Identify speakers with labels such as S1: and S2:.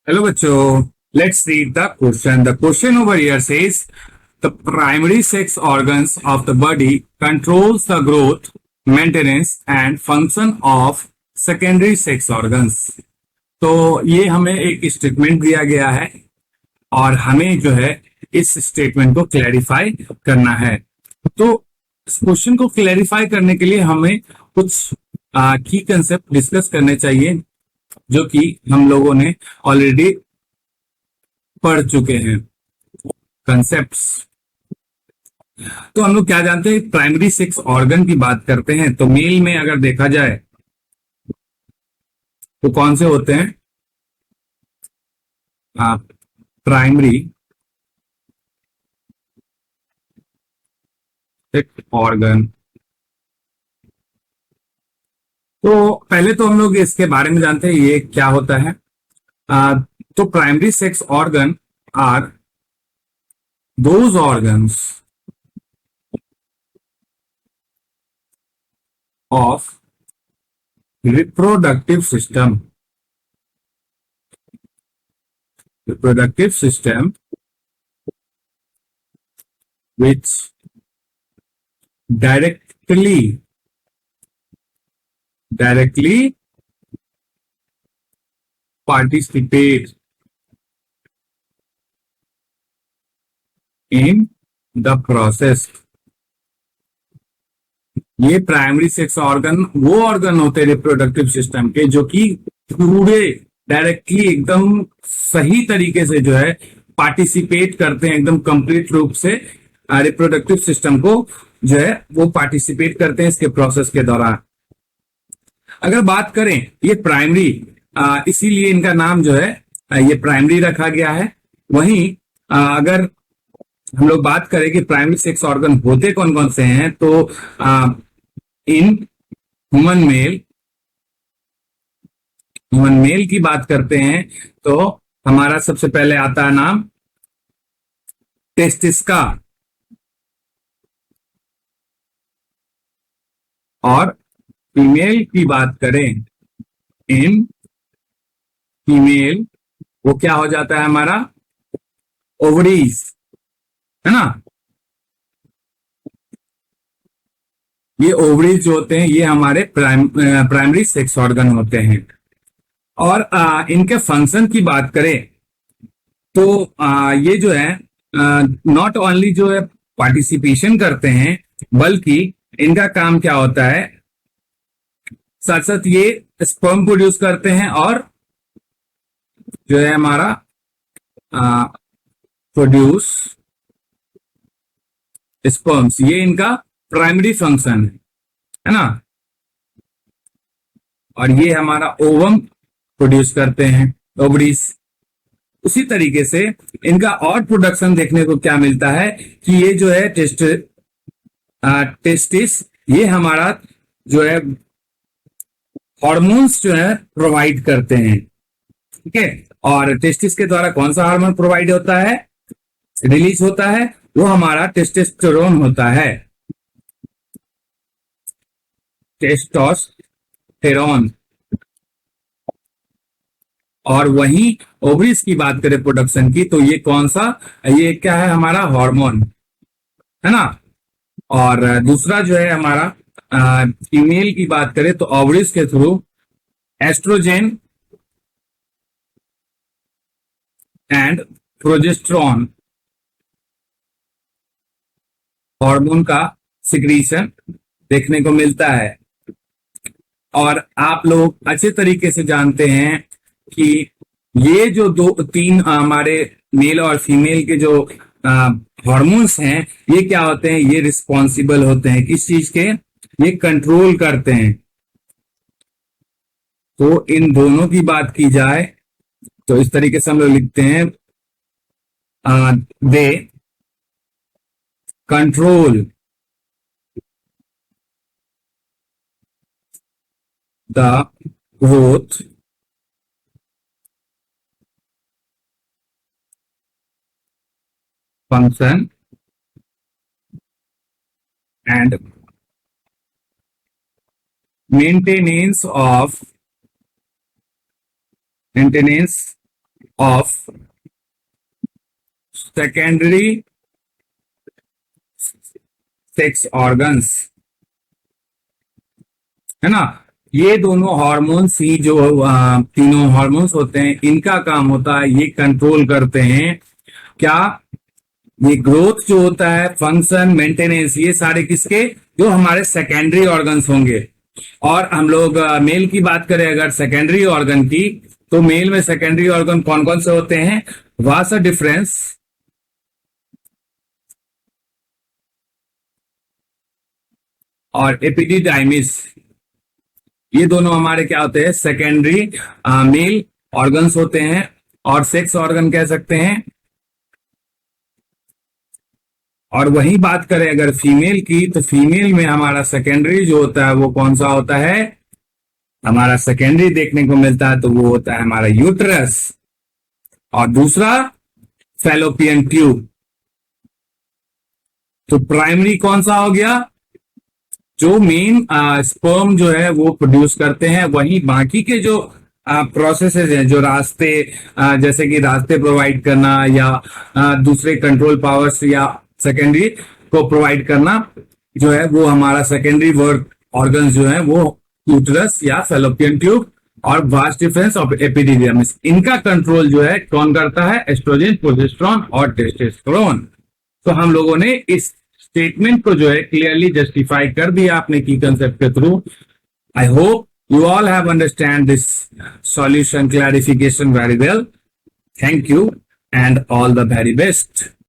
S1: Hello, bachcho. Let's read the question. The question over here says the primary sex organs of the body controls the growth, maintenance and function of secondary sex organs. तो ये हमें एक statement दिया गया है और हमें जो है इस स्टेटमेंट को क्लैरिफाई करना है। तो इस क्वेश्चन को क्लैरिफाई करने के लिए हमें कुछ की कंसेप्ट डिस्कस करने चाहिए जो कि हम लोगों ने ऑलरेडी पढ़ चुके हैं कंसेप्ट्स। तो हम लोग क्या जानते हैं, प्राइमरी सेक्स ऑर्गन की बात करते हैं तो मेल में अगर देखा जाए तो कौन से होते हैं? Primary sex organ. तो पहले तो हम लोग इसके बारे में जानते हैं ये क्या होता है। तो primary sex organ are those organs of reproductive system which directly participate in the process। ये प्राइमरी सेक्स ऑर्गन वो ऑर्गन होते हैं रिप्रोडक्टिव सिस्टम के जो कि पूरे डायरेक्टली एकदम सही तरीके से जो है पार्टिसिपेट करते हैं, एकदम कंप्लीट रूप से रिप्रोडक्टिव सिस्टम को जो है वो पार्टिसिपेट करते हैं इसके प्रोसेस के दौरान। अगर बात करें ये प्राइमरी, इसीलिए इनका नाम जो है ये प्राइमरी रखा गया है। वहीं अगर हम लोग बात करें कि प्राइमरी सेक्स ऑर्गन होते कौन कौन से हैं तो इन ह्यूमन मेल की बात करते हैं तो हमारा सबसे पहले आता है नाम टेस्टिस का, और फीमेल की बात करें इन फीमेल वो क्या हो जाता है हमारा ओवरीज, है ना। ये ओवरीज जो होते हैं ये हमारे प्राइमरी सेक्स ऑर्गन होते हैं। और इनके फंक्शन की बात करें तो ये जो है नॉट ओनली जो है पार्टिसिपेशन करते हैं बल्कि इनका काम क्या होता है, साथ साथ ये स्पर्म प्रोड्यूस करते हैं और जो है हमारा प्रोड्यूस स्पर्म्स, ये इनका प्राइमरी फंक्शन है ना। और ये हमारा ओवम प्रोड्यूस करते हैं ओवरीज। उसी तरीके से इनका और प्रोडक्शन देखने को क्या मिलता है कि ये जो है टेस्टिस ये हमारा जो है हॉर्मोन्स जो है प्रोवाइड करते हैं, ठीक है। और टेस्टिस के द्वारा कौन सा हार्मोन प्रोवाइड होता है, रिलीज होता है, वो हमारा टेस्टोस्टेरोन होता है, टेस्टोस्टेरोन। और वहीं ओवरीज की बात करें प्रोडक्शन की तो ये कौन सा, ये क्या है हमारा हार्मोन, है ना। और दूसरा जो है हमारा फीमेल की बात करें तो ओवरीज के through estrogen and progesterone hormone का सिक्रीशन देखने को मिलता है। और आप लोग अच्छे तरीके से जानते हैं कि ये जो दो तीन हमारे मेल और फीमेल के जो हार्मोन्स हैं ये क्या होते हैं, ये रिस्पॉन्सिबल होते हैं किस चीज के, ये कंट्रोल करते हैं। तो इन दोनों की बात की जाए तो इस तरीके से हम लोग लिखते हैं they control the growth function and maintenance of secondary sex organs, है ना। ये दोनों हार्मोन्स ही जो तीनों हार्मोन्स होते हैं, इनका काम होता है ये कंट्रोल करते हैं क्या, ये ग्रोथ जो होता है, फंक्शन, मेंटेनेंस, ये सारे किसके, जो हमारे सेकेंडरी ऑर्गन्स होंगे। और हम लोग मेल की बात करें अगर सेकेंडरी ऑर्गन की, तो मेल में सेकेंडरी ऑर्गन कौन कौन से होते हैं, वास डिफरेंस, और एपिडिडाइमिस, ये दोनों हमारे क्या होते हैं, सेकेंडरी मेल ऑर्गन्स होते हैं। और सेक्स ऑर्गन कह सकते हैं। और वही बात करें अगर फीमेल की, तो फीमेल में हमारा सेकेंडरी जो होता है वो कौन सा होता है, हमारा सेकेंडरी देखने को मिलता है तो वो होता है हमारा यूट्रस, और दूसरा फैलोपियन ट्यूब। तो प्राइमरी कौन सा हो गया, जो मेन स्पर्म जो है वो प्रोड्यूस करते हैं, वहीं बाकी के जो प्रोसेसेस हैं, जो रास्ते जैसे कि रास्ते प्रोवाइड करना या दूसरे कंट्रोल पावर्स या सेकेंडरी को प्रोवाइड करना जो है, वो हमारा सेकेंडरी वर्क ऑर्गन्स जो है वो यूट्रस या फैलोपियन ट्यूब और वास्ट डिफरेंस ऑफ एपिडिडियमिस, इनका कंट्रोल जो है कौन करता है, एस्ट्रोजन, प्रोजेस्टेरोन और टेस्टोस्टेरोन। तो हम लोगों ने इस स्टेटमेंट को जो है क्लियरली जस्टिफाई कर दिया अपने की कंसेप्ट के through. I hope you all have understand this solution clarification very well. Thank you and all the very best.